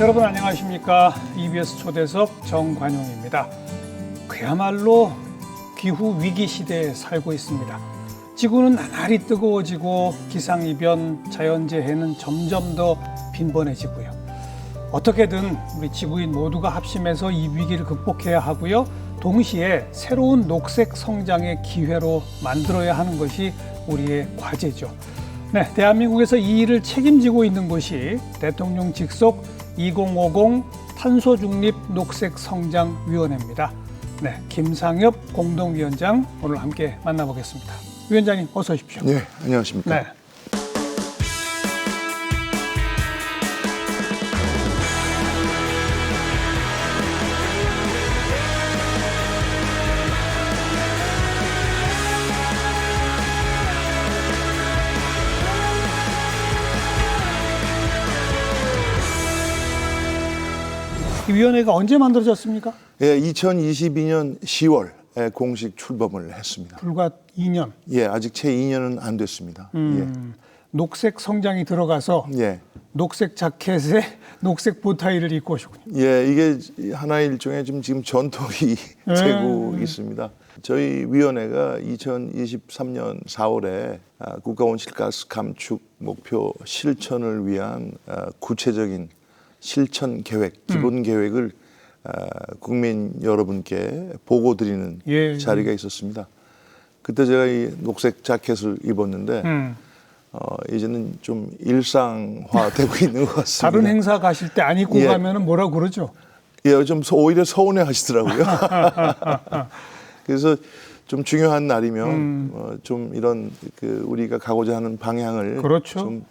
여러분 안녕하십니까? EBS 초대석 정관용입니다. 그야말로 기후 위기 시대에 살고 있습니다. 지구는 나날이 뜨거워지고 기상이변, 자연재해는 점점 더 빈번해지고요. 어떻게든 우리 지구인 모두가 합심해서 이 위기를 극복해야 하고요. 동시에 새로운 녹색 성장의 기회로 만들어야 하는 것이 우리의 과제죠. 네, 대한민국에서 이 일을 책임지고 있는 곳이 대통령 직속 2050 탄소중립 녹색성장위원회입니다. 네, 김상엽 공동위원장 오늘 함께 만나보겠습니다. 위원장님 어서 오십시오. 네, 안녕하십니까. 네. 이 위원회가 언제 만들어졌습니까? 예, 2022년 10월에 공식 출범을 했습니다. 불과 2년. 예, 아직 채 2년은 안 됐습니다. 녹색 성장이 들어가서 예. 녹색 자켓에 녹색 보타이를 입고 오시군요. 예, 이게 하나의 일종의 지금 전통이 되고 있습니다. 저희 위원회가 2023년 4월에 국가 온실가스 감축 목표 실천을 위한 구체적인 실천 계획, 기본 계획을 국민 여러분께 보고 드리는 자리가 있었습니다. 그때 제가 이 녹색 자켓을 입었는데 이제는 좀 일상화되고 있는 것 같습니다. 다른 행사 가실 때 안 입고 가면은 뭐라고 그러죠? 예, 좀 오히려 서운해 하시더라고요. 그래서 좀 중요한 날이면 좀 이런 우리가 가고자 하는 방향을 그렇죠.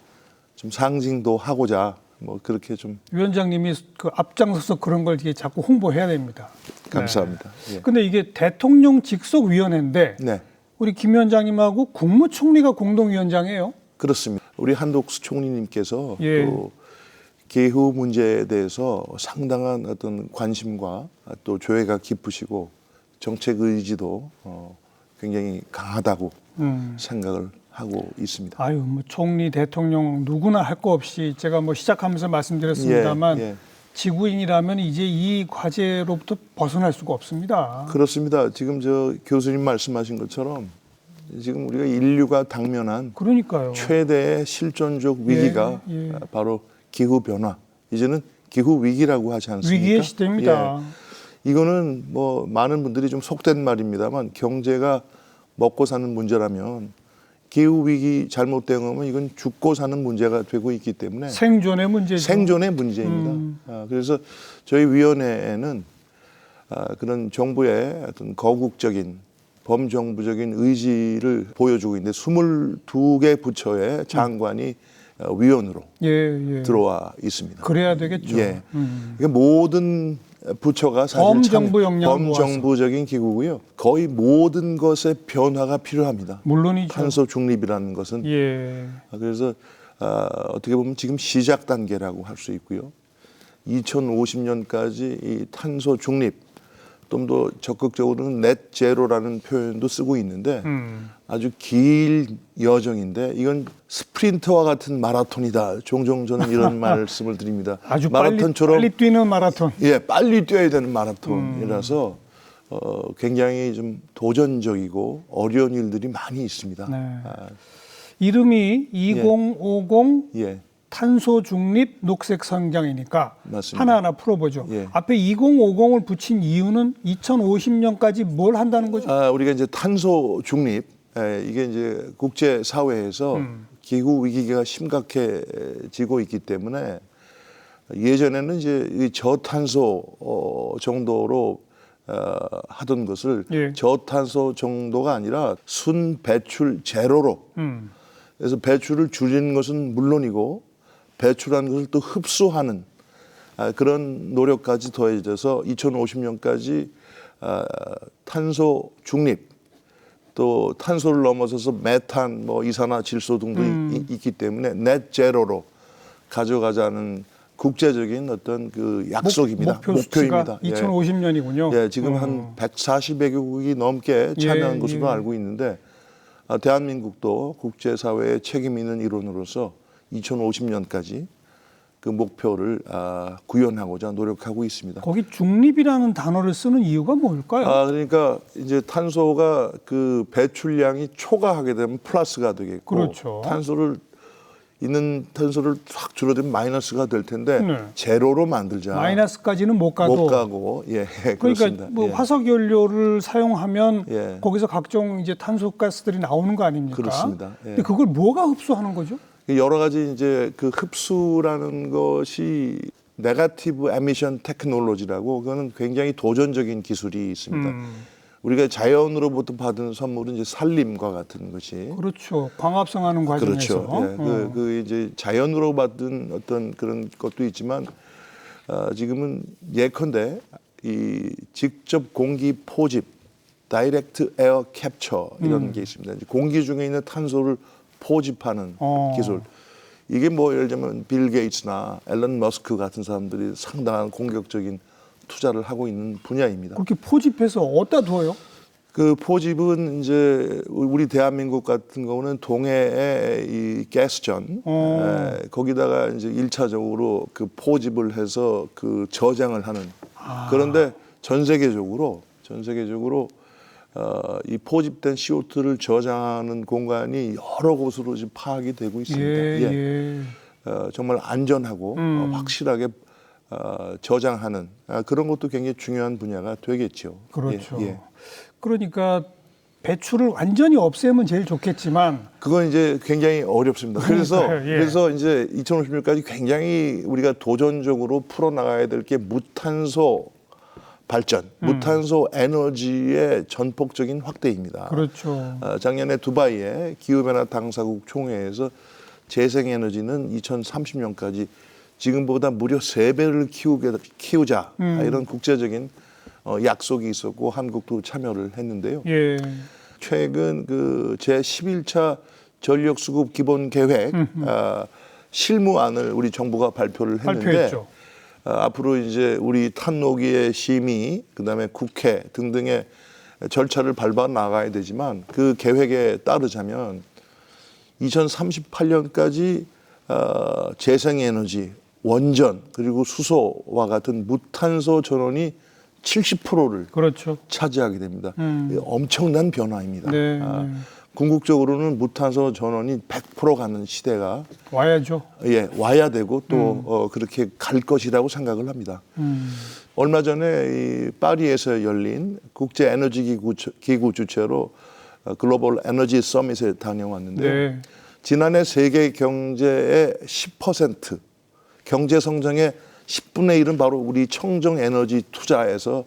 좀 상징도 하고자 뭐 그렇게 좀 위원장님이 그 앞장서서 그런 걸 이게 자꾸 홍보해야 됩니다. 감사합니다. 네. 예. 근데 이게 대통령 직속 위원회인데 네, 우리 김 위원장님하고 국무총리가 공동위원장이에요. 그렇습니다. 우리 한독수 총리님께서 예. 또 기후 문제에 대해서 상당한 어떤 관심과 또 조예가 깊으시고 정책 의지도 굉장히 강하다고 생각을 하고 있습니다. 아유, 뭐 총리, 대통령 누구나 할 거 없이 제가 뭐 시작하면서 말씀드렸습니다만 예. 지구인이라면 이제 이 과제로부터 벗어날 수가 없습니다. 그렇습니다. 지금 저 교수님 말씀하신 것처럼 지금 우리가 인류가 당면한 그러니까요. 최대의 실존적 위기가 바로 기후 변화. 이제는 기후 위기라고 하지 않습니까? 위기의 시대입니다. 예. 이거는 뭐 많은 분들이 좀 속된 말입니다만 경제가 먹고 사는 문제라면 기후 위기 잘못되면 이건 죽고 사는 문제가 되고 있기 때문에 생존의 문제죠. 생존의 문제입니다. 그래서 저희 위원회에는 그런 정부의 어떤 거국적인 범정부적인 의지를 보여주고 있는데 22개 부처의 장관이 위원으로 들어와 있습니다. 그래야 되겠죠. 예. 모든 부처가 사실 범정부적인 기구고요. 거의 모든 것의 변화가 필요합니다. 물론이죠. 탄소 중립이라는 것은. 그래서 어떻게 보면 지금 시작 단계라고 할 수 있고요. 2050년까지 이 탄소 중립, 좀 더 적극적으로는 넷 제로라는 표현도 쓰고 있는데 아주 길 여정인데 이건 스프린트와 같은 마라톤이다. 종종 저는 이런 말씀을 드립니다. 아주 마라톤처럼 빨리 뛰는 마라톤. 예, 빨리 뛰어야 되는 마라톤이라서 굉장히 좀 도전적이고 어려운 일들이 많이 있습니다. 네. 이름이 2050 예. 탄소 중립 녹색 성장이니까 맞습니다. 하나하나 풀어보죠. 예. 앞에 2050을 붙인 이유는 2050년까지 뭘 한다는 거죠? 우리가 이제 탄소 중립, 이게 이제 국제 사회에서 기후 위기가 심각해지고 있기 때문에 예전에는 이제 이 저탄소 정도로 하던 것을 저탄소 정도가 아니라 순 배출 제로로. 그래서 배출을 줄이는 것은 물론이고 배출한 것을 또 흡수하는 그런 노력까지 더해져서 2050년까지 탄소 중립 또 탄소를 넘어서서 메탄, 뭐 이산화질소 등도 있기 때문에 넷 제로로 가져가자는 국제적인 어떤 그 약속입니다. 목표입니다. 2050년이군요. 예, 지금 한 140여 개국이 넘게 참여한 것으로 알고 있는데 대한민국도 국제사회에 책임 있는 일원으로서 2050년까지 그 목표를 구현하고자 노력하고 있습니다. 거기 중립이라는 단어를 쓰는 이유가 뭘까요? 그러니까 이제 탄소가 그 배출량이 초과하게 되면 플러스가 되겠고, 그렇죠. 있는 탄소를 확 줄어들면 마이너스가 될 텐데 네. 제로로 만들자. 마이너스까지는 못 가도. 예, 그러니까 그렇습니다. 뭐 예. 화석 연료를 사용하면 예. 거기서 각종 이제 탄소가스들이 나오는 거 아닙니까? 그렇습니다. 예. 근데 그걸 뭐가 흡수하는 거죠? 여러 가지 이제 그 흡수라는 것이 네거티브 에미션 테크놀로지라고, 그거는 굉장히 도전적인 기술이 있습니다. 우리가 자연으로부터 받은 선물은 이제 산림과 같은 것이, 그렇죠. 광합성하는 과정에서. 그렇죠. 예. 그 이제 자연으로 받은 어떤 그런 것도 있지만, 지금은 예컨대 이 직접 공기 포집, 다이렉트 에어 캡처 이런 게 있습니다. 이제 공기 중에 있는 탄소를 포집하는 기술. 이게 뭐 예를 들면 빌 게이츠나 앨런 머스크 같은 사람들이 상당한 공격적인 투자를 하고 있는 분야입니다. 그렇게 포집해서 어디다 둬요? 그 포집은 이제 우리 대한민국 같은 경우는 동해의 이 가스전, 거기다가 이제 1차적으로 그 포집을 해서 그 저장을 하는. 그런데 전 세계적으로 이 포집된 CO2를 저장하는 공간이 여러 곳으로 지금 파악이 되고 있습니다. 정말 안전하고 확실하게 저장하는 그런 것도 굉장히 중요한 분야가 되겠죠. 그렇죠. 그러니까 배출을 완전히 없애면 제일 좋겠지만 그건 이제 굉장히 어렵습니다. 그래서 이제 2050년까지 굉장히 우리가 도전적으로 풀어나가야 될 게 무탄소 발전, 무탄소 에너지의 전폭적인 확대입니다. 그렇죠. 작년에 두바이의 기후변화 당사국 총회에서 재생에너지는 2030년까지 지금보다 무려 3배를 키우자 이런 국제적인 약속이 있었고 한국도 참여를 했는데요. 예. 최근 그 제11차 전력수급 기본 계획 실무안을 우리 정부가 발표를 했는데 발표했죠. 앞으로 이제 우리 탄노기의 심의, 그다음에 국회 등등의 절차를 밟아 나가야 되지만 그 계획에 따르자면 2038년까지 재생에너지, 원전 그리고 수소와 같은 무탄소 전원이 70%를 그렇죠. 차지하게 됩니다. 엄청난 변화입니다. 네, 궁극적으로는 무탄소 전원이 100% 가는 시대가 와야죠. 와야 되고 또 그렇게 갈 것이라고 생각을 합니다. 얼마 전에 이 파리에서 열린 국제 에너지 기구 주최로 글로벌 에너지 서밋에 다녀왔는데 지난해 세계 경제의 10%, 경제 성장의 10분의 1은 바로 우리 청정 에너지 투자에서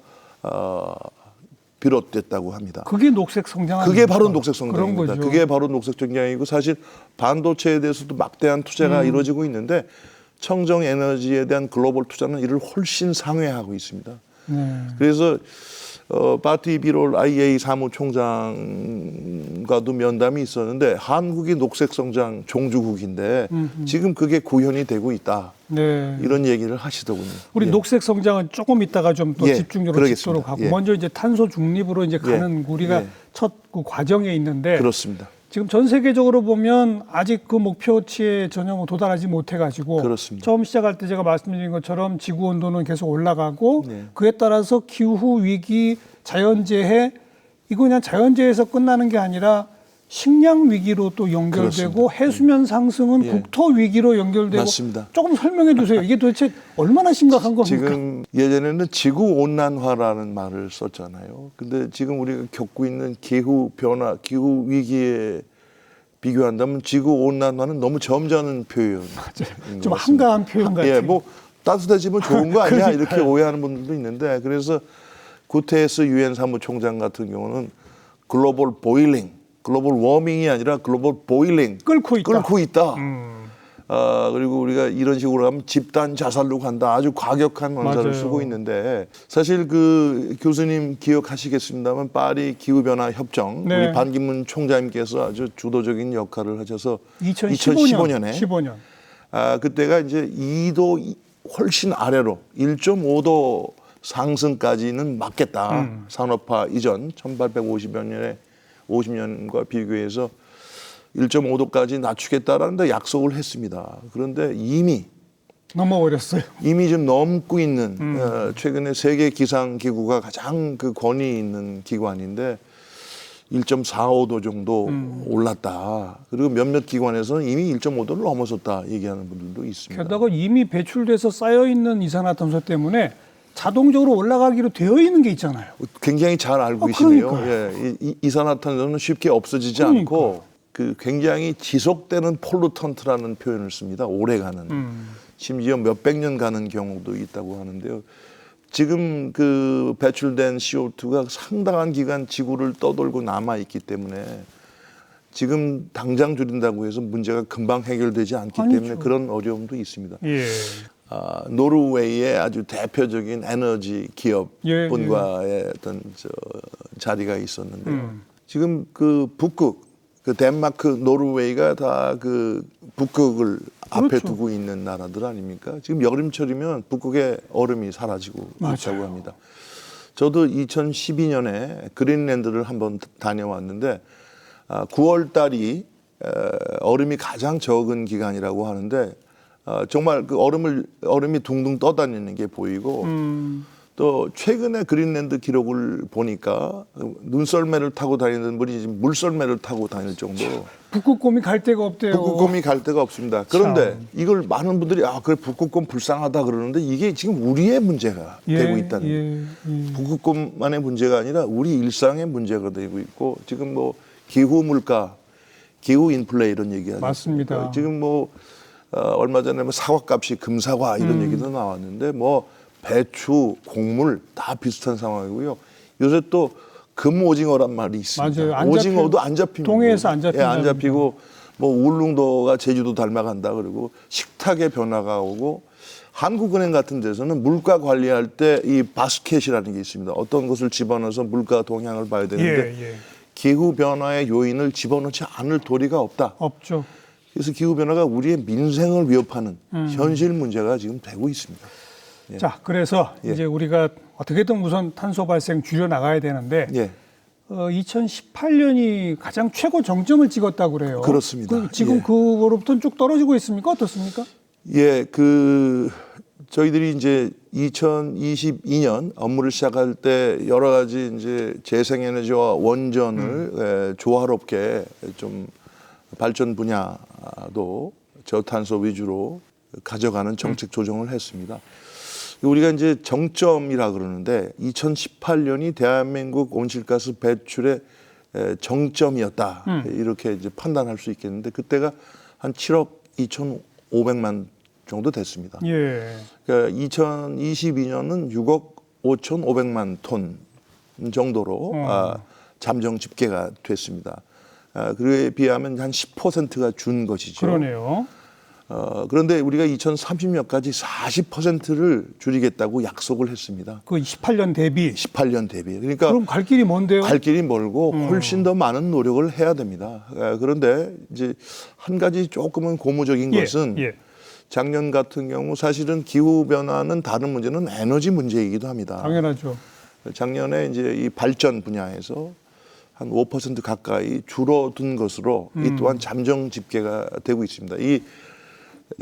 비롯됐다고 합니다. 그게 녹색 성장 아닙니까? 그게 바로 녹색 성장입니다. 그런 거죠. 그게 바로 녹색 성장이고 사실 반도체에 대해서도 막대한 투자가 이루어지고 있는데 청정 에너지에 대한 글로벌 투자는 이를 훨씬 상회하고 있습니다. 그래서 바티 비롤 IEA 사무총장과도 면담이 있었는데 한국이 녹색 성장 종주국인데 지금 그게 구현이 되고 있다. 이런 얘기를 하시더군요. 우리 녹색 성장은 조금 있다가 좀 더 집중적으로 짚도록 하고 먼저 이제 탄소 중립으로 이제 가는 우리가 첫 그 과정에 있는데 그렇습니다. 지금 전 세계적으로 보면 아직 그 목표치에 전혀 도달하지 못해가지고 그렇습니다. 처음 시작할 때 제가 말씀드린 것처럼 지구 온도는 계속 올라가고 그에 따라서 기후 위기, 자연재해 이거 그냥 자연재해에서 끝나는 게 아니라 식량 위기로 또 연결되고 해수면 상승은 국토 위기로 연결되고 맞습니다. 조금 설명해 주세요. 이게 도대체 얼마나 심각한 겁니까? 지금 예전에는 지구 온난화라는 말을 썼잖아요. 근데 지금 우리가 겪고 있는 기후 변화, 기후 위기에 비교한다면 지구 온난화는 너무 점잖은 표현인 좀 한가한 표현 같아요. 뭐 따뜻해지면 좋은 거 아니야 이렇게 오해하는 분들도 있는데 그래서 구테레스 유엔 사무총장 같은 경우는 글로벌 보일링, 글로벌 워밍이 아니라 글로벌 보일링 끓고 있다. 그리고 우리가 이런 식으로 하면 집단 자살로 간다. 아주 과격한 원사를 쓰고 있는데 사실 그 교수님 기억하시겠습니다만 파리 기후변화 협정 우리 반기문 총장님께서 아주 주도적인 역할을 하셔서 2015년에 그때가 이제 2도 훨씬 아래로 1.5도 상승까지는 막겠다. 산업화 이전 1850년과 비교해서 1.5도까지 낮추겠다라는 데 약속을 했습니다. 그런데 이미 넘어버렸어요. 이미 좀 넘고 있는 최근에 세계 기상 기구가 가장 그 권위 있는 기관인데 1.45도 정도 올랐다. 그리고 몇몇 기관에서는 이미 1.5도를 넘어섰다 얘기하는 분들도 있습니다. 게다가 이미 배출돼서 쌓여 있는 이산화탄소 때문에 자동적으로 올라가기로 되어 있는 게 있잖아요. 굉장히 잘 알고 계시네요. 그러니까요. 예, 이산화탄소는 쉽게 없어지지 않고 그 굉장히 지속되는 폴루턴트라는 표현을 씁니다. 오래가는. 심지어 몇백 년 가는 경우도 있다고 하는데요. 지금 그 배출된 CO2가 상당한 기간 지구를 떠돌고 남아 있기 때문에 지금 당장 줄인다고 해서 문제가 금방 해결되지 않기 때문에 그런 어려움도 있습니다. 예. 노르웨이의 아주 대표적인 에너지 기업분과의 어떤 자리가 있었는데요. 지금 그 북극, 그 덴마크, 노르웨이가 다 그 북극을 앞에 두고 있는 나라들 아닙니까? 지금 여름철이면 북극의 얼음이 사라지고 있다고 합니다. 저도 2012년에 그린랜드를 한번 다녀왔는데 9월 달이 얼음이 가장 적은 기간이라고 하는데 정말 그 얼음이 둥둥 떠다니는 게 보이고 또 최근에 그린랜드 기록을 보니까 눈썰매를 타고 다니는 분이 지금 물썰매를 타고 다닐 정도로 북극곰이 갈 데가 없대요. 북극곰이 갈 데가 없습니다. 그런데 이걸 많은 분들이 그래 북극곰 불쌍하다 그러는데 이게 지금 우리의 문제가 되고 있다는 거예요. 북극곰만의 문제가 아니라 우리 일상의 문제가 되고 있고 지금 뭐 기후 물가, 기후 인플레 이런 얘기하죠. 맞습니다. 지금 뭐 얼마 전에 뭐 사과값이 금사과 이런 얘기도 나왔는데 뭐 배추, 곡물 다 비슷한 상황이고요. 요새 또 금오징어란 말이 있습니다. 맞아요. 오징어도 안 잡힙니다. 동해에서 안 잡힌다. 예, 안 잡히고 뭐 울릉도가 제주도 닮아간다 그러고 식탁의 변화가 오고 한국은행 같은 데서는 물가 관리할 때 이 바스켓이라는 게 있습니다. 어떤 것을 집어넣어서 물가 동향을 봐야 되는데 기후 변화의 요인을 집어넣지 않을 도리가 없다. 없죠. 그래서 기후 변화가 우리의 민생을 위협하는 현실 문제가 지금 되고 있습니다. 예. 자, 그래서 이제 우리가 어떻게든 우선 탄소 발생 줄여 나가야 되는데 2018년이 가장 최고 정점을 찍었다고 그래요. 그렇습니다. 지금 그거로부터는 쭉 떨어지고 있습니까? 어떻습니까? 예, 저희들이 이제 2022년 업무를 시작할 때 여러 가지 이제 재생에너지와 원전을 조화롭게 좀 발전 분야도 저탄소 위주로 가져가는 정책 조정을 했습니다. 우리가 이제 정점이라 그러는데 2018년이 대한민국 온실가스 배출의 정점이었다. 이렇게 이제 판단할 수 있겠는데 그때가 한 7억 2,500만 정도 됐습니다. 예. 그러니까 2022년은 6억 5,500만 톤 정도로 잠정 집계가 됐습니다. 그에 비하면 한 10%가 준 것이죠. 그러네요. 그런데 우리가 2030년까지 40%를 줄이겠다고 약속을 했습니다. 그 18년 대비. 18년 대비. 그러니까 그럼 갈 길이 뭔데요? 갈 길이 멀고 훨씬 더 많은 노력을 해야 됩니다. 그런데 이제 한 가지 조금은 고무적인 것은 작년 같은 경우 사실은 기후 변화는 다른 문제는 에너지 문제이기도 합니다. 당연하죠. 작년에 이제 이 발전 분야에서 한 5% 가까이 줄어든 것으로 이 또한 잠정 집계가 되고 있습니다.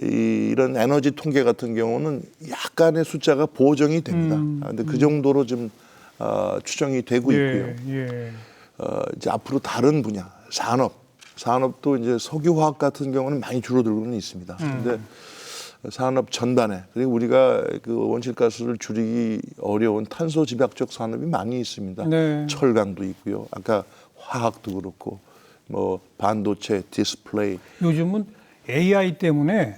이런 에너지 통계 같은 경우는 약간의 숫자가 보정이 됩니다. 그런데 그 정도로 좀 추정이 되고 있고요. 이제 앞으로 다른 분야, 산업도 이제 석유화학 같은 경우는 많이 줄어들고는 있습니다. 그런데 산업 전반에 그리고 우리가 그 온실가스를 줄이기 어려운 탄소 집약적 산업이 많이 있습니다. 네. 철강도 있고요. 아까 화학도 그렇고 뭐 반도체, 디스플레이. 요즘은 AI 때문에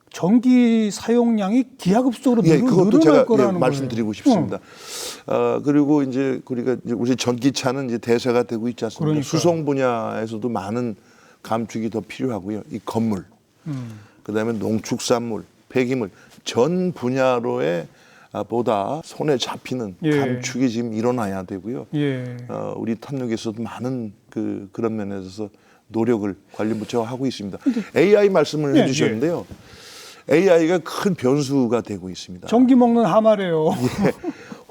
전기 사용량이 기하급수적으로 그것도 늘어날 제가 거라는 말씀드리고 싶습니다. 그리고 이제 우리가 우리 전기차는 이제 대세가 되고 있지 않습니까? 그러니까요. 수송 분야에서도 많은 감축이 더 필요하고요. 이 건물, 그다음에 농축산물, 폐기물 전 분야로의 보다 손에 잡히는 감축이 지금 일어나야 되고요. 우리 탐욕에서도 많은 그런 면에서 노력을 관리부처가 하고 있습니다. AI 말씀을 해주셨는데요. AI가 큰 변수가 되고 있습니다. 전기 먹는 하마래요.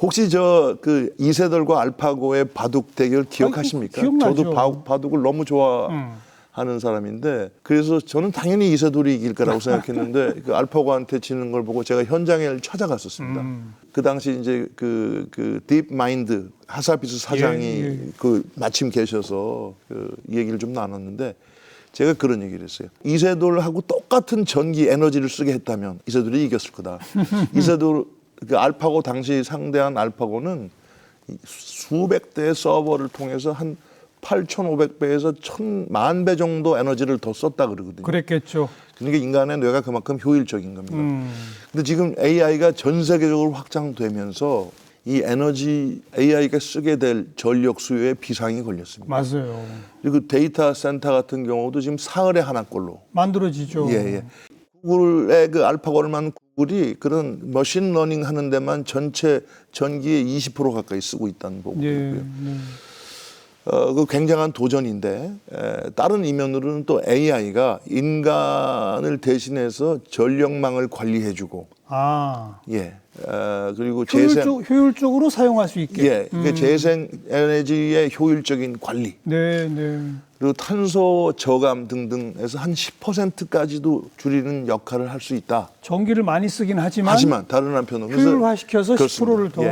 혹시 그 이세돌과 알파고의 바둑 대결 기억하십니까? 기억나죠. 저도 바둑을 너무 좋아하는 하는 사람인데 그래서 저는 당연히 이세돌이 이길 거라고 생각했는데 그 알파고한테 지는 걸 보고 제가 현장에 찾아갔었습니다. 그 당시 이제 그 딥마인드 하사비스 사장이 그 마침 계셔서 그 얘기를 좀 나눴는데 제가 그런 얘기를 했어요. 이세돌하고 똑같은 전기 에너지를 쓰게 했다면 이세돌이 이겼을 거다. 이세돌 그 알파고 당시 상대한 알파고는 수백 대의 서버를 통해서 한 8,500배에서 1,000만 배 정도 에너지를 더 썼다 그러거든요. 그랬겠죠. 그러니까 인간의 뇌가 그만큼 효율적인 겁니다. 근데 지금 AI가 전 세계적으로 확장되면서 이 에너지 AI가 쓰게 될 전력 수요에 비상이 걸렸습니다. 맞아요. 그리고 데이터 센터 같은 경우도 지금 사흘에 하나꼴로 만들어지죠. 예. 구글의 그 알파고를 만든 구글이 그런 머신 러닝 하는 데만 전체 전기의 20% 가까이 쓰고 있다는 보고고요. 예. 그 굉장한 도전인데 다른 이면으로는 또 AI가 인간을 대신해서 전력망을 관리해주고 그리고 효율적으로 사용할 수 있게. 그러니까 재생 에너지의 효율적인 관리. 네. 그리고 탄소 저감 등등에서 한 10%까지도 줄이는 역할을 할 수 있다. 전기를 많이 쓰긴 하지만 다른 한편으로 효율화시켜서 10%를 더.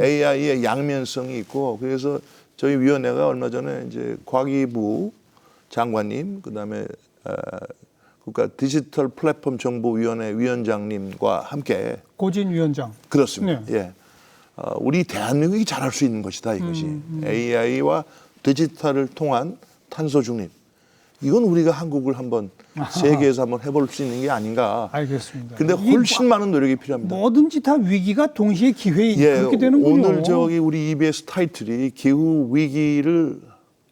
AI의 양면성이 있고 그래서 저희 위원회가 얼마 전에 이제 과기부 장관님 그다음에 국가 디지털 플랫폼 정보위원회 위원장님과 함께 고진 위원장. 그렇습니다. 네. 우리 대한민국이 잘할 수 있는 것이다 이것이 AI와 디지털을 통한 탄소 중립. 이건 우리가 한국을 한번 세계에서 한번 해볼 수 있는 게 아닌가. 알겠습니다. 근데 훨씬 많은 노력이 필요합니다. 뭐든지 다 위기가 동시에 기회 그렇게 되는군요. 오늘 우리 EBS 타이틀이 기후 위기를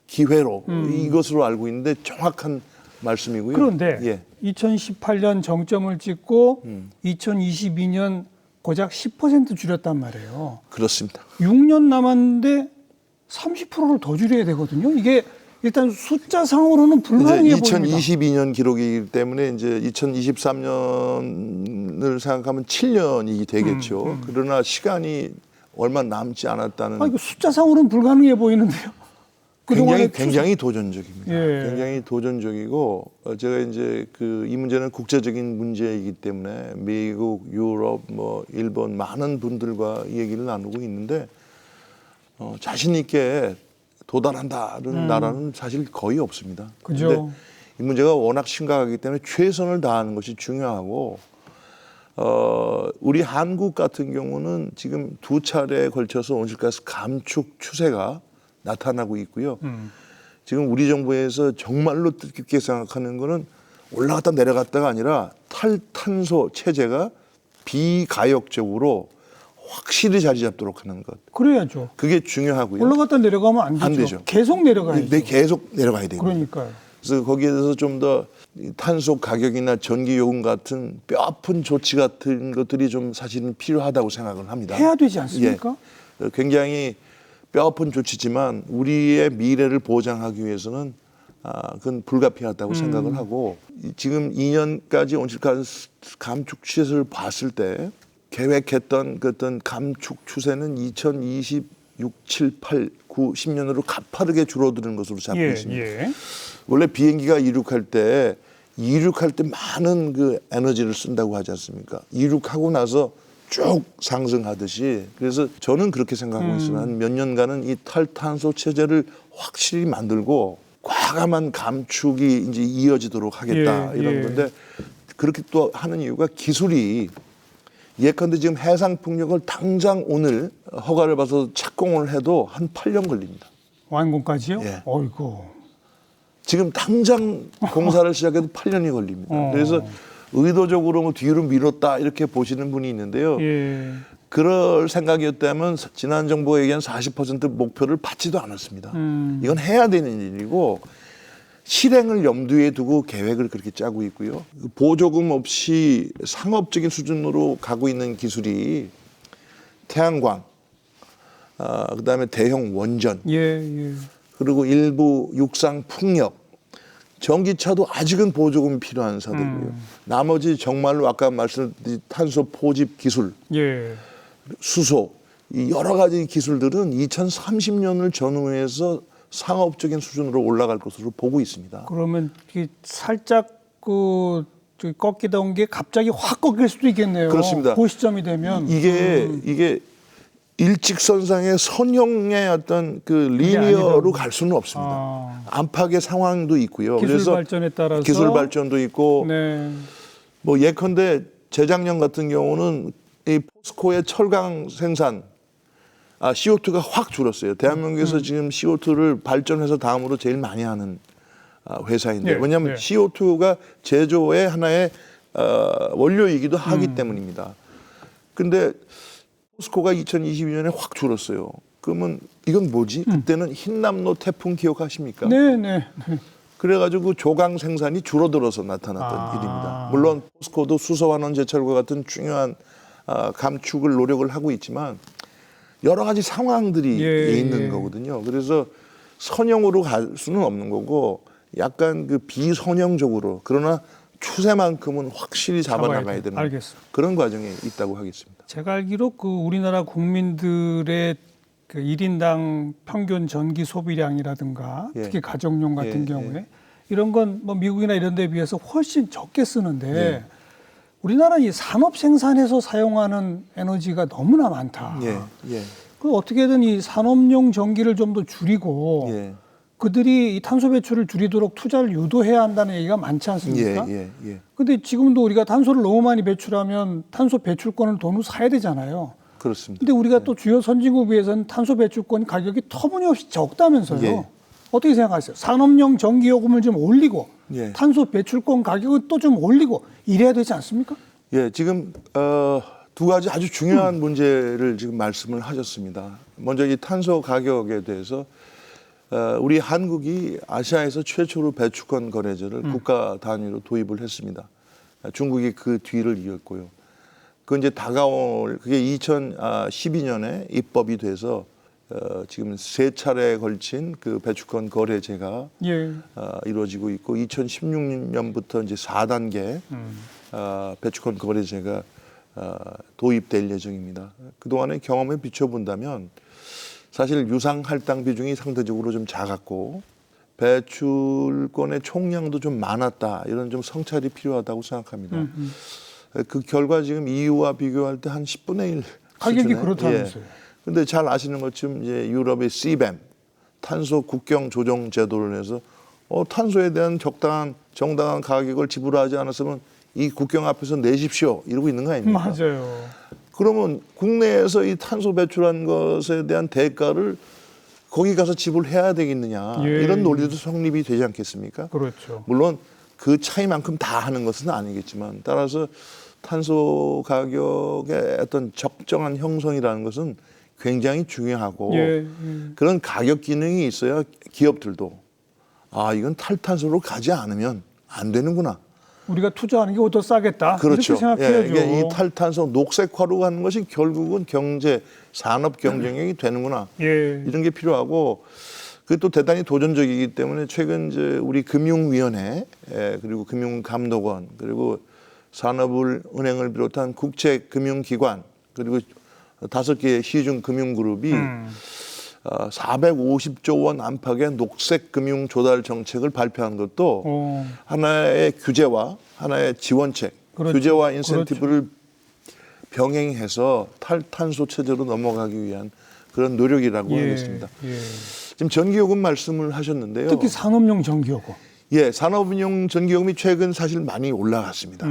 기회로 이것으로 알고 있는데 정확한 말씀이고요. 그런데 2018년 정점을 찍고 2022년 고작 10% 줄였단 말이에요. 그렇습니다. 6년 남았는데 30%를 더 줄여야 되거든요. 이게 일단 숫자상으로는 불가능해 보입니다. 2022년 기록이기 때문에 이제 2023년을 생각하면 7년이 되겠죠. 그러나 시간이 얼마 남지 않았다는. 이거 숫자상으로는 불가능해 보이는데요. 굉장히 도전적입니다. 굉장히 도전적이고 제가 이제 이 문제는 국제적인 문제이기 때문에 미국, 유럽, 일본 많은 분들과 얘기를 나누고 있는데 자신 있게 도달한다는 나라는 사실 거의 없습니다. 그죠. 이 문제가 워낙 심각하기 때문에 최선을 다하는 것이 중요하고 우리 한국 같은 경우는 지금 2차례에 걸쳐서 온실가스 감축 추세가 나타나고 있고요. 지금 우리 정부에서 정말로 뜻깊게 생각하는 거는 올라갔다 내려갔다가 아니라 탈탄소 체제가 비가역적으로 확실히 자리 잡도록 하는 것. 그래야죠. 그게 중요하고요. 올라갔다 내려가면 안 되죠. 계속 내려가야죠. 계속 내려가야 돼요. 그러니까요. 그래서 거기에 대해서 좀 더 탄소 가격이나 전기 요금 같은 뼈아픈 조치 같은 것들이 좀 사실은 필요하다고 생각을 합니다. 해야 되지 않습니까? 굉장히 뼈아픈 조치지만 우리의 미래를 보장하기 위해서는 그건 불가피하다고 생각을 하고 지금 2년까지 온실가스 감축 추세를 봤을 때 계획했던 그 어떤 감축 추세는 2026, 7, 8, 9, 10년으로 가파르게 줄어드는 것으로 잡고 있습니다. 원래 비행기가 이륙할 때 많은 그 에너지를 쓴다고 하지 않습니까? 이륙하고 나서 쭉 상승하듯이 그래서 저는 그렇게 생각하고 있어요. 한 몇 년간은 이 탈탄소 체제를 확실히 만들고 과감한 감축이 이제 이어지도록 하겠다 이런 건데 그렇게 또 하는 이유가 기술이 예컨대 지금 해상풍력을 당장 오늘 허가를 받아서 착공을 해도 한 8년 걸립니다. 완공까지요? 어이구. 지금 당장 공사를 시작해도 8년이 걸립니다. 그래서 의도적으로 뒤로 밀었다 이렇게 보시는 분이 있는데요. 그럴 생각이었다면 지난 정부가 얘기한 40% 목표를 받지도 않았습니다. 이건 해야 되는 일이고 실행을 염두에 두고 계획을 그렇게 짜고 있고요. 보조금 없이 상업적인 수준으로 가고 있는 기술이 태양광, 그다음에 대형 원전, 그리고 일부 육상 풍력, 전기차도 아직은 보조금이 필요한 사들이고요. 나머지 정말로 아까 말씀드린 탄소 포집 기술, 수소, 이 여러 가지 기술들은 2030년을 전후해서 상업적인 수준으로 올라갈 것으로 보고 있습니다. 그러면 이게 살짝 저기 꺾이던 게 갑자기 확 꺾일 수도 있겠네요. 그렇습니다. 그 시점이 되면 이게 일직선상의 선형의 어떤 그 리니어로 갈 수는 없습니다. 안팎의 상황도 있고요. 기술 그래서 발전에 따라서 기술 발전도 있고 네. 뭐 예컨대 재작년 같은 경우는 이 포스코의 철강 생산 CO2가 확 줄었어요. 대한민국에서 지금 CO2를 발전해서 다음으로 제일 많이 하는 회사인데 네, 왜냐하면 네. CO2가 제조의 하나의 원료이기도 하기 때문입니다. 근데 포스코가 2022년에 확 줄었어요. 그러면 이건 뭐지? 그때는 흰남노 태풍 기억하십니까? 네, 네. 그래가지고 조강 생산이 줄어들어서 나타났던 일입니다. 물론 포스코도 수소환원 제철과 같은 중요한 감축을 노력을 하고 있지만 여러 가지 상황들이 있는 거거든요. 그래서 선형으로 갈 수는 없는 거고 약간 그 비선형적으로 그러나 추세만큼은 확실히 잡아나가야 되는 알겠습니다. 그런 과정에 있다고 하겠습니다. 제가 알기로 그 우리나라 국민들의 그 1인당 평균 전기 소비량이라든가 예. 특히 가정용 같은 예, 경우에 이런 건 뭐 미국이나 이런 데 비해서 훨씬 적게 쓰는데 예. 우리나라 이 산업 생산에서 사용하는 에너지가 너무나 많다. 예, 예, 그 어떻게든 이 산업용 전기를 좀 더 줄이고 예, 그들이 이 탄소 배출을 줄이도록 투자를 유도해야 한다는 얘기가 많지 않습니까? 예, 예. 근데 지금도 우리가 탄소를 너무 많이 배출하면 탄소 배출권을 돈으로 사야 되잖아요. 그렇습니다. 근데 우리가 또 주요 선진국 비해서는 탄소 배출권 가격이 터무니없이 적다면서요. 예. 어떻게 생각하세요? 산업용 전기 요금을 좀 올리고 예. 탄소 배출권 가격을 또 좀 올리고 이래야 되지 않습니까? 예, 지금 두 가지 아주 중요한 문제를 지금 말씀을 하셨습니다. 먼저 이 탄소 가격에 대해서 우리 한국이 아시아에서 최초로 배출권 거래제를 국가 단위로 도입을 했습니다. 중국이 그 뒤를 이었고요. 그 이제 다가올 그게 2012년에 입법이 돼서 지금 3차례에 걸친 그 배출권 거래제가 예. 이루어지고 있고 2016년부터 이제 4단계 배출권 거래제가 도입될 예정입니다. 그동안의 경험에 비춰본다면 사실 유상 할당 비중이 상대적으로 좀 작았고 배출권의 총량도 좀 많았다. 이런 좀 성찰이 필요하다고 생각합니다. 그 결과 지금 EU와 비교할 때 한 10분의 1 가격이 수준에, 그렇다면서요. 근데 잘 아시는 것처럼 이제 유럽의 CBAM 탄소 국경 조정 제도를 해서 탄소에 대한 정당한 가격을 지불하지 않았으면 이 국경 앞에서 내십시오 이러고 있는 거 아닙니까? 맞아요. 그러면 국내에서 이 탄소 배출한 것에 대한 대가를 거기 가서 지불해야 되겠느냐 예. 이런 논리도 성립이 되지 않겠습니까? 그렇죠. 물론 그 차이만큼 다 하는 것은 아니겠지만 따라서 탄소 가격의 어떤 적정한 형성이라는 것은 굉장히 중요하고 그런 가격 기능이 있어야 기업들도 이건 탈탄소로 가지 않으면 안 되는구나. 우리가 투자하는 게 더 싸겠다. 그렇죠. 이렇게 생각해야죠. 이게 이 탈탄소 녹색화로 가는 것이 결국은 경제, 산업 경쟁력이 되는구나. 예. 이런 게 필요하고 그것도 대단히 도전적이기 때문에 최근 이제 우리 금융위원회 그리고 금융감독원 그리고 산업은행을 비롯한 국제금융기관 그리고 5개의 시중금융그룹이 450조 원 안팎의 녹색 금융 조달 정책을 발표한 것도 하나의 규제와 하나의 지원책, 그렇죠. 규제와 인센티브를 병행해서 탈탄소 체제로 넘어가기 위한 그런 노력이라고 하겠습니다. 지금 전기요금 말씀을 하셨는데요. 특히 산업용 전기요금. 예, 산업용 전기요금이 최근 사실 많이 올라갔습니다.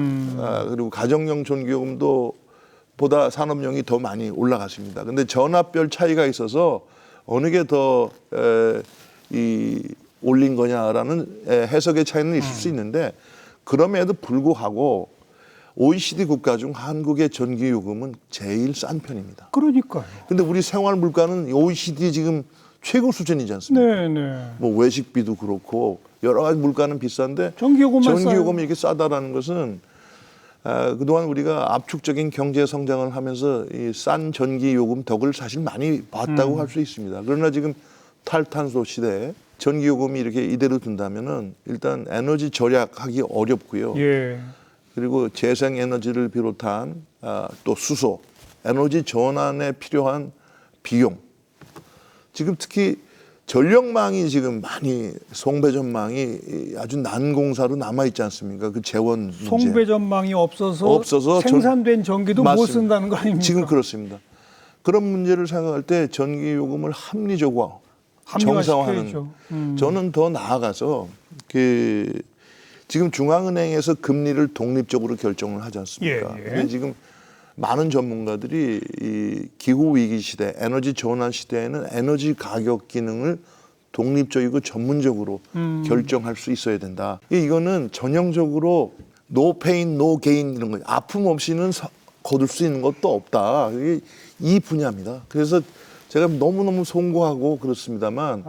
그리고 가정용 전기요금도 보다 산업용이 더 많이 올라갔습니다. 근데 전압별 차이가 있어서 어느 게 더 올린 거냐라는 해석의 차이는 있을 수 있는데 그럼에도 불구하고 OECD 국가 중 한국의 전기요금은 제일 싼 편입니다. 그러니까요. 근데 우리 생활 물가는 OECD 지금 최고 수준이지 않습니까? 네네. 뭐 외식비도 그렇고 여러 가지 물가는 비싼데 전기요금이 이렇게 싸다라는 것은 그동안 우리가 압축적인 경제 성장을 하면서 이 싼 전기요금 덕을 사실 많이 봤다고 할 수 있습니다. 그러나 지금 탈탄소 시대에 전기요금이 이렇게 이대로 둔다면은 일단 에너지 절약하기 어렵고요. 예. 그리고 재생에너지를 비롯한 또 수소, 에너지 전환에 필요한 비용. 지금 특히 전력망이 지금 많이 송배전망이 아주 난공사로 남아 있지 않습니까? 그 재원 문제. 송배전망이 없어서 생산된 전기도 못 맞습니다. 쓴다는 거 아닙니까? 지금 그렇습니다. 그런 문제를 생각할 때 전기 요금을 합리적으로 정상화하는. 저는 더 나아가서 지금 중앙은행에서 금리를 독립적으로 결정을 하지 않습니까? 예. 근데 지금 많은 전문가들이 이 기후 위기 시대, 에너지 전환 시대에는 에너지 가격 기능을 독립적이고 전문적으로 결정할 수 있어야 된다. 이거는 전형적으로 no pain, no gain 이런 거, 아픔 없이는 거둘 수 있는 것도 없다. 이게 이 분야입니다. 그래서 제가 너무너무 송구하고 그렇습니다만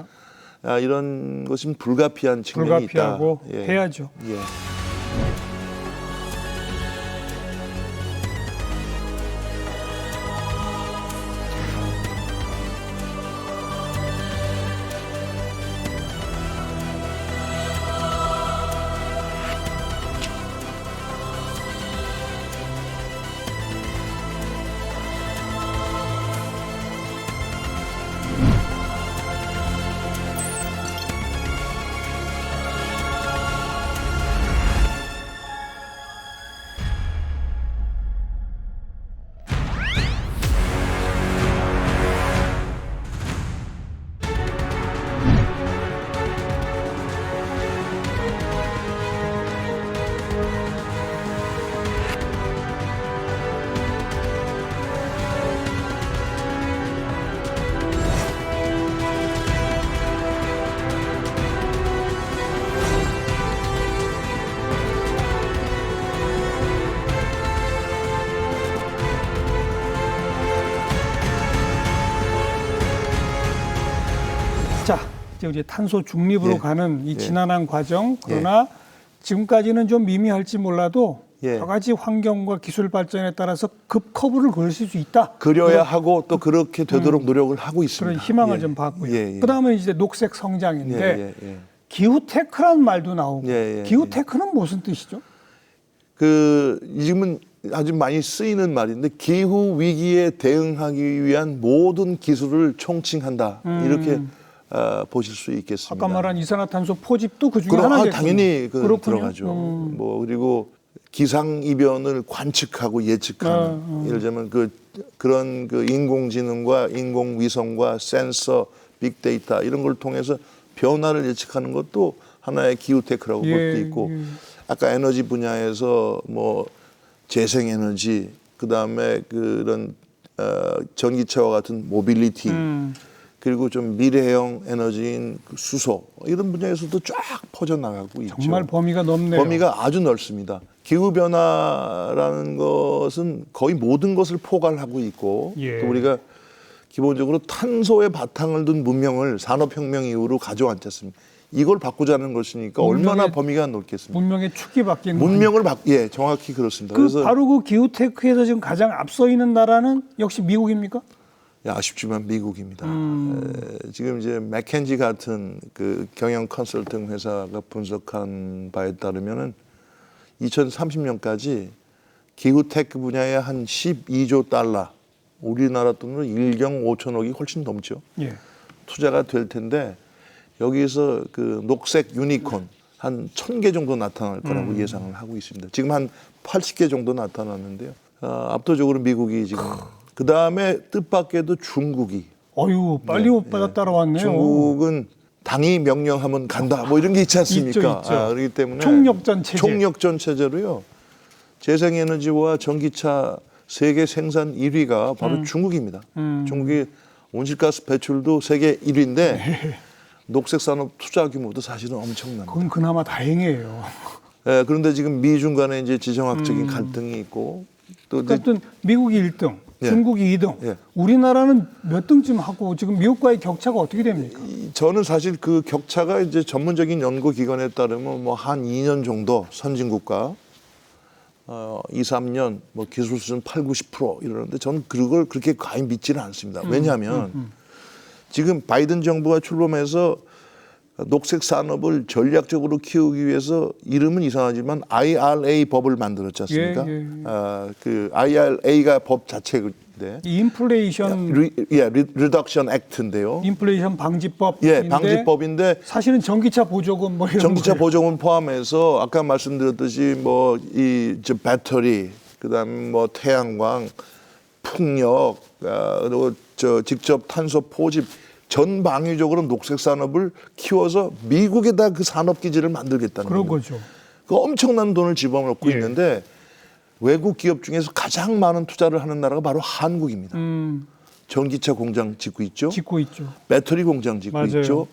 이런 것은 불가피한 측면이 불가피하고 있다. 해야죠. 예. 자, 이제 우리 탄소 중립으로 예. 가는 이 지난한 과정, 그러나 지금까지는 좀 미미할지 몰라도 여러 가지 환경과 기술 발전에 따라서 급 커브를 그릴 수 있다. 그려야 하고 또 그렇게 되도록 노력을 하고 있습니다. 그런 희망을 좀 받고요. 예. 그다음에 이제 녹색 성장인데 예. 기후 테크라는 말도 나오고 예. 기후 테크는 무슨 뜻이죠? 지금은 아주 많이 쓰이는 말인데 기후 위기에 대응하기 위한 모든 기술을 총칭한다. 이렇게 보실 수 있겠습니다. 아까 말한 이산화탄소 포집도 그 중에 그럼 하나겠군요. 당연히 그렇군요. 들어가죠. 뭐 그리고 기상 이변을 관측하고 예측하는 예를 들면 그런 인공지능과 인공위성과 센서, 빅데이터 이런 걸 통해서 변화를 예측하는 것도 하나의 기후테크라고 볼 수 있고 아까 에너지 분야에서 뭐 재생에너지 그다음에 그런 전기차와 같은 모빌리티 그리고 좀 미래형 에너지인 수소 이런 분야에서도 쫙 퍼져나가고 있죠. 정말 범위가 넓네요. 범위가 아주 넓습니다. 기후변화라는 것은 거의 모든 것을 포괄하고 있고 또 우리가 기본적으로 탄소의 바탕을 둔 문명을 산업혁명 이후로 가져왔지 않습니까? 이걸 바꾸자는 것이니까 얼마나 범위가 넓겠습니까? 문명의 축이 바뀌는 문명을 정확히 그렇습니다. 그래서 바로 그 기후테크에서 지금 가장 앞서 있는 나라는 역시 미국입니까? 아쉽지만 미국입니다. 지금 이제 맥켄지 같은 그 경영 컨설팅 회사가 분석한 바에 따르면은 2030년까지 기후테크 분야에 한 12조 달러, 우리나라 돈으로 1경 5천억이 훨씬 넘죠. 투자가 될 텐데 여기서 그 녹색 유니콘 한 1,000개 정도 나타날 거라고 예상을 하고 있습니다. 지금 한 80개 정도 나타났는데요. 압도적으로 미국이 지금 그 다음에 뜻밖에도 중국이. 어유 빨리 오빠가 따라왔네요. 중국은 당이 명령하면 간다. 뭐 이런 게 있지 않습니까? 있죠. 그렇기 때문에 총력전 체제. 총력전 체제로요. 재생에너지와 전기차 세계 생산 1위가 바로 중국입니다. 중국이 온실가스 배출도 세계 1위인데 녹색 산업 투자 규모도 사실은 엄청납니다. 그건 그나마 다행이에요. 그런데 지금 미중 간에 이제 지정학적인 갈등이 있고 또 어쨌든 미국이 1등, 중국이 2등. 우리나라는 몇 등쯤 하고 지금 미국과의 격차가 어떻게 됩니까? 저는 사실 그 격차가 이제 전문적인 연구 기관에 따르면 뭐 한 2년 정도 선진국가 2, 3년 뭐 기술 수준 8, 90% 이러는데 저는 그걸 그렇게 과히 믿지는 않습니다. 왜냐하면 지금 바이든 정부가 출범해서 녹색 산업을 전략적으로 키우기 위해서 이름은 이상하지만 IRA 법을 만들었지 않습니까? 그 IRA가 법 자체인데 이 인플레이션 Reduction Act인데요. 인플레이션 방지법 방지법인데 사실은 전기차 보조금 뭐 이런 전기차 거예요. 보조금 포함해서 아까 말씀드렸듯이 뭐 이 배터리 그다음에 뭐 태양광 풍력 그리고 직접 탄소 포집 전방위적으로 녹색 산업을 키워서 미국에다 그 산업 기지를 만들겠다는 그런 거죠. 거죠. 그 엄청난 돈을 집어넣고 있는데 외국 기업 중에서 가장 많은 투자를 하는 나라가 바로 한국입니다. 전기차 공장 짓고 있죠. 짓고 있죠. 배터리 공장 짓고 맞아요. 있죠.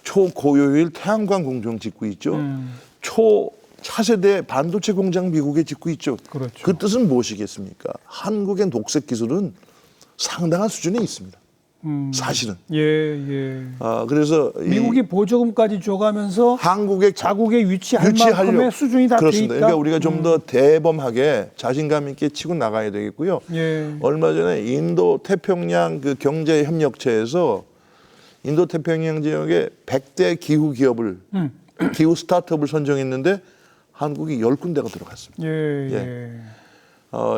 초고효율 태양광 공장 짓고 있죠. 초차세대 반도체 공장 미국에 짓고 있죠. 그렇죠. 그 뜻은 무엇이겠습니까? 한국의 녹색 기술은 상당한 수준에 있습니다. 사실은. 그래서 미국이 보조금까지 줘가면서 한국의 자국에 위치할 만큼의 수준이 다 돼 그렇습니다. 있다. 그러니까 우리가 좀 더 대범하게 자신감 있게 치고 나가야 되겠고요. 얼마 전에 인도 태평양 그 경제 협력체에서 인도 태평양 지역에 100대 기후 기업을 기후 스타트업을 선정했는데 한국이 10군데가 들어갔습니다.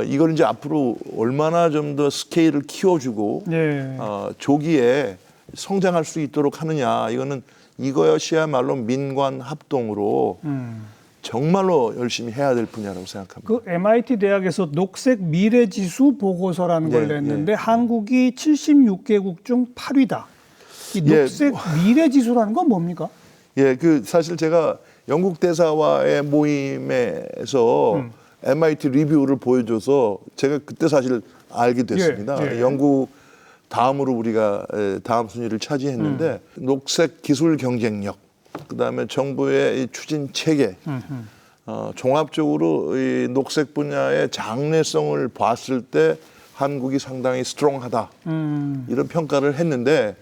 이걸 이제 앞으로 얼마나 좀 더 스케일을 키워주고 조기에 성장할 수 있도록 하느냐 이것이야말로 민관 합동으로 정말로 열심히 해야 될 분야라고 생각합니다. 그 MIT 대학에서 녹색 미래지수 보고서라는 걸 냈는데 한국이 76개국 중 8위다. 이 녹색 미래지수라는 건 뭡니까? 그 사실 제가 영국 대사와의 모임에서 MIT 리뷰를 보여줘서 제가 그때 사실 알게 됐습니다. 영국 다음으로 우리가 다음 순위를 차지했는데 녹색 기술 경쟁력, 그다음에 정부의 이 추진 체계, 종합적으로 이 녹색 분야의 장래성을 봤을 때 한국이 상당히 스트롱하다 이런 평가를 했는데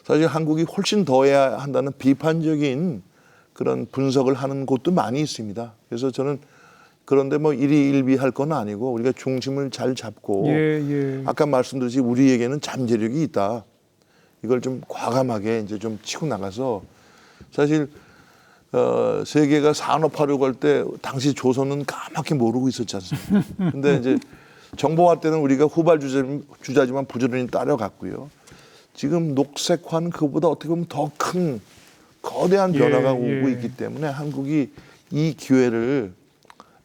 사실 한국이 훨씬 더 해야 한다는 비판적인 그런 분석을 하는 곳도 많이 있습니다. 그래서 저는 그런데 뭐 일희일비할 건 아니고 우리가 중심을 잘 잡고 아까 말씀드렸듯이 우리에게는 잠재력이 있다. 이걸 좀 과감하게 이제 좀 치고 나가서 사실 세계가 산업화려고 할 때 당시 조선은 까맣게 모르고 있었지 않습니까? 근데 이제 정보화 때는 우리가 후발주자지만 부지런히 따라갔고요. 지금 녹색화는 그보다 어떻게 보면 더 큰 거대한 변화가 오고 있기 때문에 한국이 이 기회를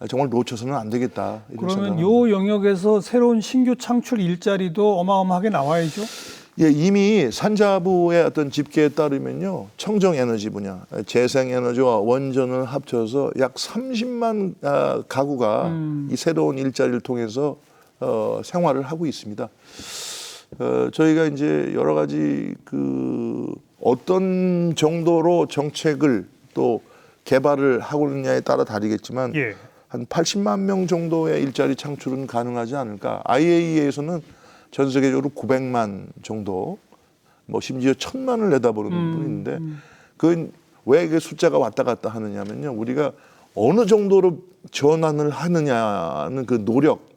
정말 놓쳐서는 안 되겠다. 그러면 이 영역에서 새로운 신규 창출 일자리도 어마어마하게 나와야죠? 이미 산자부의 어떤 집계에 따르면요. 청정에너지 분야, 재생에너지와 원전을 합쳐서 약 30만 가구가 이 새로운 일자리를 통해서 생활을 하고 있습니다. 저희가 이제 여러 가지 그 어떤 정도로 정책을 또 개발을 하고 있느냐에 따라 다르겠지만 한 80만 명 정도의 일자리 창출은 가능하지 않을까. IAEA에서는 전 세계적으로 900만 정도, 뭐 심지어 1000만을 내다보는 분인데 그건 왜 그 숫자가 왔다 갔다 하느냐면요. 우리가 어느 정도로 전환을 하느냐는 그 노력,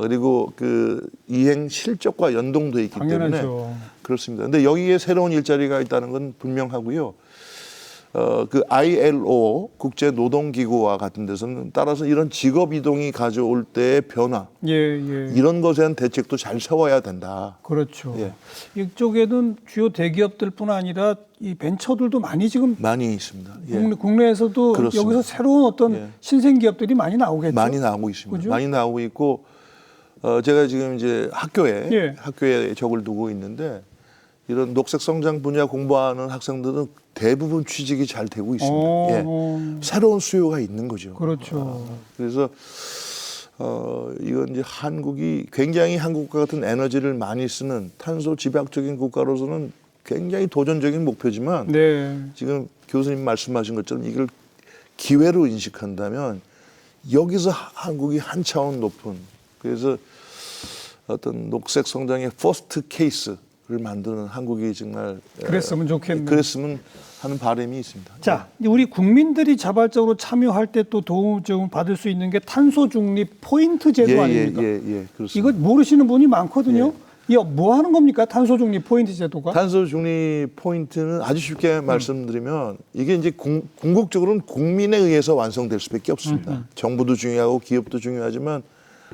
그리고 그 이행 실적과 연동돼 있기 당연하죠. 때문에 그렇습니다. 근데 여기에 새로운 일자리가 있다는 건 분명하고요. 그 ILO 국제노동기구와 같은 데서는 따라서 이런 직업 이동이 가져올 때의 변화 이런 것에 대한 대책도 잘 세워야 된다. 그렇죠. 이쪽에는 주요 대기업들뿐 아니라 이 벤처들도 많이 지금 많이 있습니다. 국내에서도 그렇습니다. 여기서 새로운 어떤 신생 기업들이 많이 나오겠죠. 많이 나오고 있습니다. 그죠? 많이 나오고 있고 제가 지금 이제 학교에 적을 두고 있는데 이런 녹색 성장 분야 공부하는 학생들은 대부분 취직이 잘 되고 있습니다. 새로운 수요가 있는 거죠. 그렇죠. 그래서 이건 이제 한국이 굉장히 한국과 같은 에너지를 많이 쓰는 탄소 집약적인 국가로서는 굉장히 도전적인 목표지만 지금 교수님 말씀하신 것처럼 이걸 기회로 인식한다면 여기서 한국이 한 차원 높은 그래서 어떤 녹색 성장의 퍼스트 케이스를 만드는 한국이 정말 그랬으면 좋겠네요. 그랬으면 하는 바람이 있습니다. 자, 우리 국민들이 자발적으로 참여할 때 또 도움을 좀 받을 수 있는 게 탄소 중립 포인트 제도 아닙니까? 그렇습니다. 이거 모르시는 분이 많거든요. 이거 뭐 하는 겁니까? 탄소 중립 포인트 제도가? 탄소 중립 포인트는 아주 쉽게 말씀드리면 이게 이제 궁극적으로는 국민에 의해서 완성될 수밖에 없습니다. 정부도 중요하고 기업도 중요하지만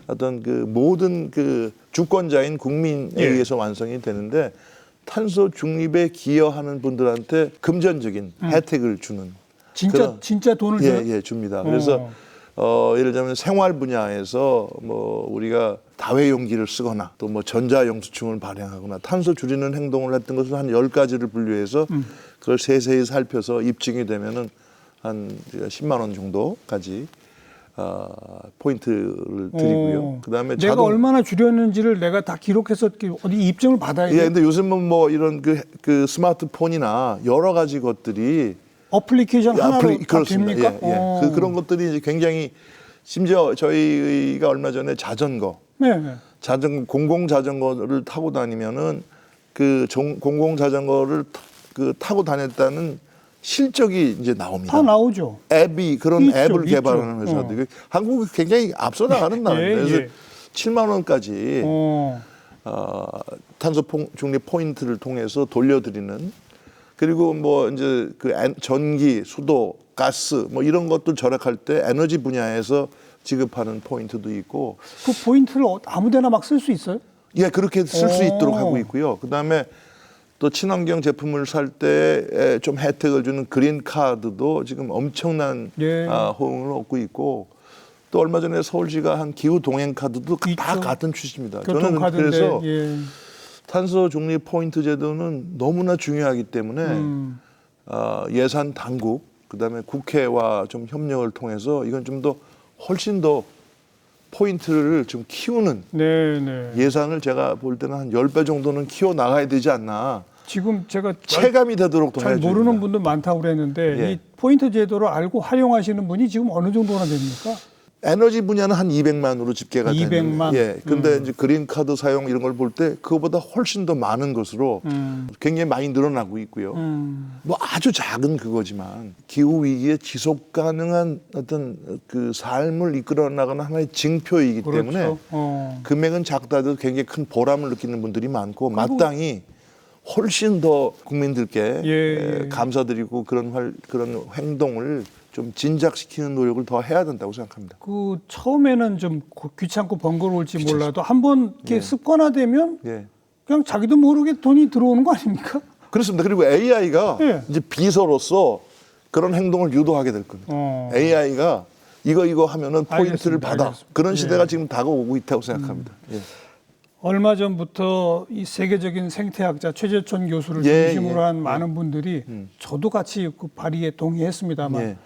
어떤 그 모든 그 주권자인 국민에 예. 의해서 완성이 되는데 탄소 중립에 기여하는 분들한테 금전적인 혜택을 주는 진짜 돈을 줘요? 예, 줍니다. 그래서 예를 들면 생활 분야에서 뭐 우리가 다회용기를 쓰거나 또 뭐 전자영수증을 발행하거나 탄소 줄이는 행동을 했던 것을 한 10가지를 분류해서 그걸 세세히 살펴서 입증이 되면은 한 10만 원 정도까지 포인트를 드리고요. 그다음에 내가 얼마나 줄였는지를 내가 다 기록해서 어디 입증을 받아야 예, 돼. 근데 요즘은 뭐 이런 그 스마트폰이나 여러 가지 것들이 어플리케이션 하나로 다 그렇습니다. 됩니까? 예. 그런 것들이 이제 굉장히 심지어 저희가 얼마 전에 자전거, 네. 공공 자전거를 타고 다니면은 그 공공 자전거를 타고 다녔다는 실적이 이제 나옵니다. 다 나오죠. 그런 있죠, 앱을 있죠. 개발하는 회사들이 한국이 굉장히 앞서 나가는 나라입니다. 예, 그래서 예. 7만 원까지 탄소 중립 포인트를 통해서 돌려드리는 그리고 뭐 이제 그 전기, 수도, 가스 뭐 이런 것들 절약할 때 에너지 분야에서 지급하는 포인트도 있고 그 포인트를 아무데나 막 쓸 수 있어요? 예 그렇게 쓸 수 있도록 하고 있고요. 그다음에 또 친환경 제품을 살 때 좀 혜택을 주는 그린 카드도 지금 엄청난 예. 호응을 얻고 있고 또 얼마 전에 서울시가 한 기후 동행 카드도 다 있죠. 같은 취지입니다. 교통카드인데. 그래서 예. 탄소 중립 포인트 제도는 너무나 중요하기 때문에 예산 당국 그다음에 국회와 좀 협력을 통해서 이건 좀 더 훨씬 더 포인트를 좀 키우는 네. 예산을 제가 볼 때는 한 10배 정도는 키워 나가야 되지 않나. 지금 제가 체감이 되도록 더 잘 해야 모르는 됩니다. 분들 많다고 그랬는데 예. 이 포인트 제도를 알고 활용하시는 분이 지금 어느 정도나 됩니까? 에너지 분야는 한 200만으로 집계가 200만? 되는. 예. 근데 이제 그린 카드 사용 이런 걸 볼 때 그거보다 훨씬 더 많은 것으로 굉장히 많이 늘어나고 있고요. 뭐 아주 작은 그거지만 기후 위기에 지속 가능한 어떤 그 삶을 이끌어 나가는 하나의 징표이기 그렇죠. 때문에 금액은 작다도 굉장히 큰 보람을 느끼는 분들이 많고 마땅히 훨씬 더 국민들께 예. 감사드리고 그런 행동을 좀 진작시키는 노력을 더 해야 된다고 생각합니다. 그 처음에는 좀 귀찮고 번거로울지 몰라도 한번 이렇게 습관화되면 예. 그냥 자기도 모르게 돈이 들어오는 거 아닙니까? 그렇습니다. 그리고 AI가 예. 이제 비서로서 그런 행동을 유도하게 될 겁니다. AI가 이거 하면은 포인트를 알겠습니다. 받아. 알겠습니다. 그런 시대가 지금 다가오고 있다고 생각합니다. 예. 얼마 전부터 이 세계적인 생태학자 최재천 교수를 예, 중심으로 예, 한 많은 분들이 저도 같이 그 발의에 동의했습니다만 예.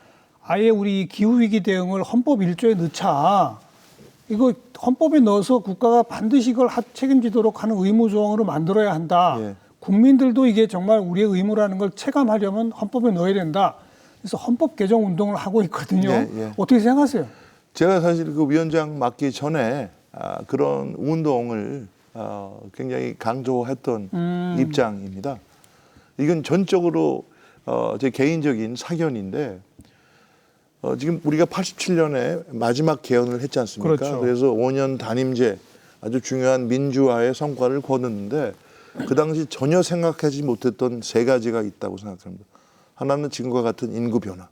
아예 우리 기후위기 대응을 헌법 1조에 넣자. 이거 헌법에 넣어서 국가가 반드시 이걸 책임지도록 하는 의무 조항으로 만들어야 한다. 예. 국민들도 이게 정말 우리의 의무라는 걸 체감하려면 헌법에 넣어야 된다. 그래서 헌법 개정 운동을 하고 있거든요. 예, 예. 어떻게 생각하세요? 제가 사실 그 위원장 맡기 전에 그런 운동을 굉장히 강조했던 입장입니다. 이건 전적으로 제 개인적인 사견인데 지금 우리가 87년에 마지막 개헌을 했지 않습니까? 그렇죠. 그래서 5년 단임제 아주 중요한 민주화의 성과를 거뒀는데 그 당시 전혀 생각하지 못했던 3가지가 있다고 생각합니다. 하나는 지금과 같은 인구 변화.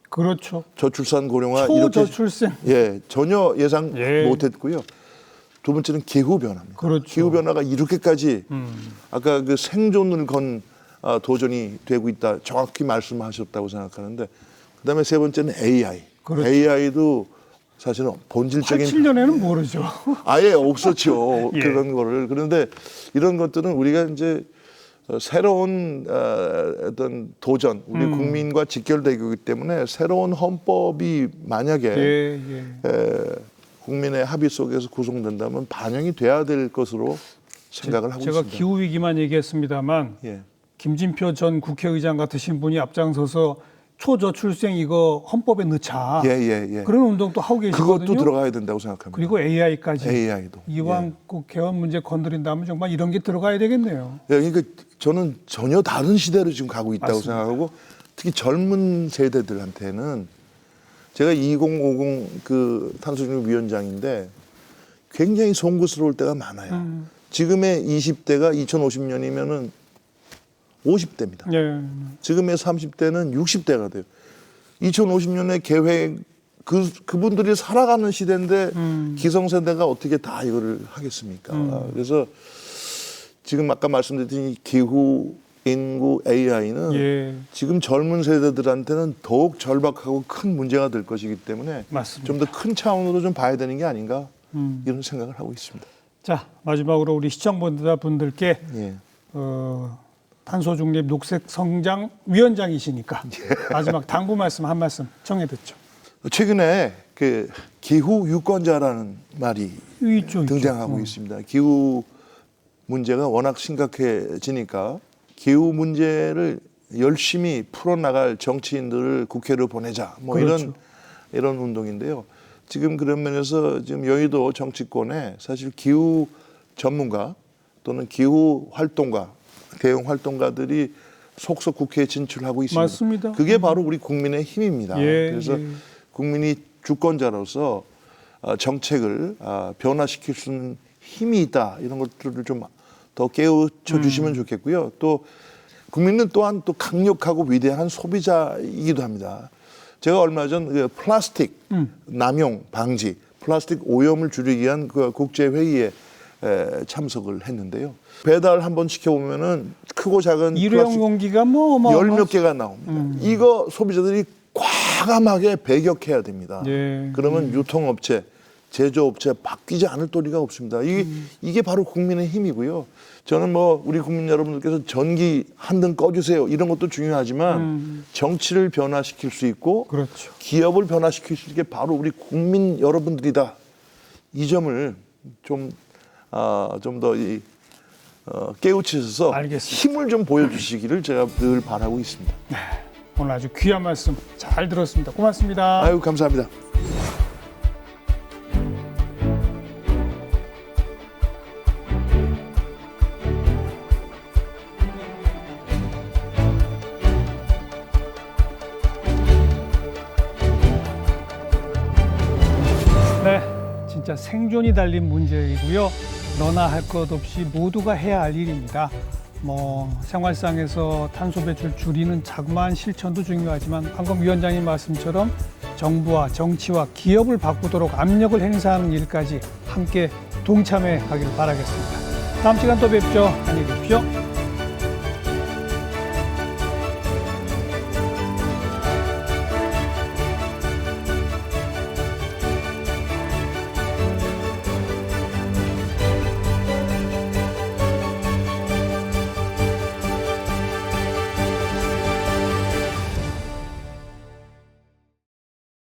그렇죠. 저출산 고령화 초저출생. 예, 전혀 예상 예. 못했고요. 두 번째는 기후 변화입니다. 그렇죠. 기후 변화가 이렇게까지 아까 그 생존을 건 도전이 되고 있다. 정확히 말씀하셨다고 생각하는데 그다음에 세 번째는 AI. 그렇죠. AI도 사실은 본질적인 87년에는 모르죠. 아예 없었죠. 예. 그런 거를. 그런데 이런 것들은 우리가 이제 새로운 어떤 도전, 우리 국민과 직결되고 있기 때문에 새로운 헌법이 만약에 예. 국민의 합의 속에서 구성된다면 반영이 돼야 될 것으로 생각을 하고 제가 있습니다. 기후 위기만 얘기했습니다만 예. 김진표 전 국회의장 같으신 분이 앞장서서 초저출생 이거 헌법에 넣자. 예. 그런 운동도 하고 계시거든요. 그것도 들어가야 된다고 생각합니다. 그리고 AI까지. AI도. 이왕 그 개헌 문제 건드린다면 정말 이런 게 들어가야 되겠네요. 예, 그러니까 저는 전혀 다른 시대로 지금 가고 있다고 맞습니다. 생각하고 특히 젊은 세대들한테는 제가 2050 그 탄소중립 위원장인데 굉장히 송구스러울 때가 많아요. 지금의 20대가 2050년이면은 50대입니다. 예. 지금의 30대는 60대가 돼요. 2050년의 계획 그분들이 살아가는 시대인데 기성세대가 어떻게 다 이거를 하겠습니까? 그래서 지금 아까 말씀드린 기후, 인구, AI는 예. 지금 젊은 세대들한테는 더욱 절박하고 큰 문제가 될 것이기 때문에 맞습니다. 좀 더 큰 차원으로 좀 봐야 되는 게 아닌가 이런 생각을 하고 있습니다. 자, 마지막으로 우리 시청자분들께 예. 탄소 중립 녹색 성장 위원장이시니까 마지막 당부 말씀 한 말씀 청해 듣죠. 최근에 그 기후 유권자라는 말이 있죠. 등장하고 있습니다. 기후 문제가 워낙 심각해지니까 기후 문제를 열심히 풀어나갈 정치인들을 국회로 보내자. 뭐 그렇죠. 이런 운동인데요. 지금 그런 면에서 지금 여의도 정치권에 사실 기후 전문가 또는 기후 활동가, 대응 활동가들이 속속 국회에 진출하고 있습니다. 맞습니다. 그게 바로 우리 국민의 힘입니다. 예, 그래서 예. 국민이 주권자로서 정책을 변화시킬 수 있는 힘이 있다. 이런 것들을 좀 더 깨우쳐 주시면 좋겠고요. 또 국민은 또한 또 강력하고 위대한 소비자이기도 합니다. 제가 얼마 전 그 플라스틱 남용 방지, 플라스틱 오염을 줄이기 위한 그 국제 회의에 참석을 했는데요. 배달 한번 시켜보면은 크고 작은 일회용 용기가 뭐 열 몇 개가 나옵니다. 이거 소비자들이 과감하게 배격해야 됩니다. 예. 그러면 유통업체, 제조업체 바뀌지 않을 도리가 없습니다. 이게 바로 국민의 힘이고요. 저는 뭐 우리 국민 여러분들께서 전기 한 등 꺼주세요 이런 것도 중요하지만 정치를 변화시킬 수 있고 그렇죠. 기업을 변화시킬 수 있게 바로 우리 국민 여러분들이다. 이 점을 좀 더 깨우치셔서 알겠습니다. 힘을 좀 보여주시기를 제가 늘 바라고 있습니다. 오늘 아주 귀한 말씀 잘 들었습니다. 고맙습니다. 아유 감사합니다. 네, 진짜 생존이 달린 문제이고요. 너나 할 것 없이 모두가 해야 할 일입니다. 뭐 생활상에서 탄소 배출 줄이는 자그마한 실천도 중요하지만 방금 위원장님 말씀처럼 정부와 정치와 기업을 바꾸도록 압력을 행사하는 일까지 함께 동참해 가길 바라겠습니다. 다음 시간 또 뵙죠. 안녕히 계십시오.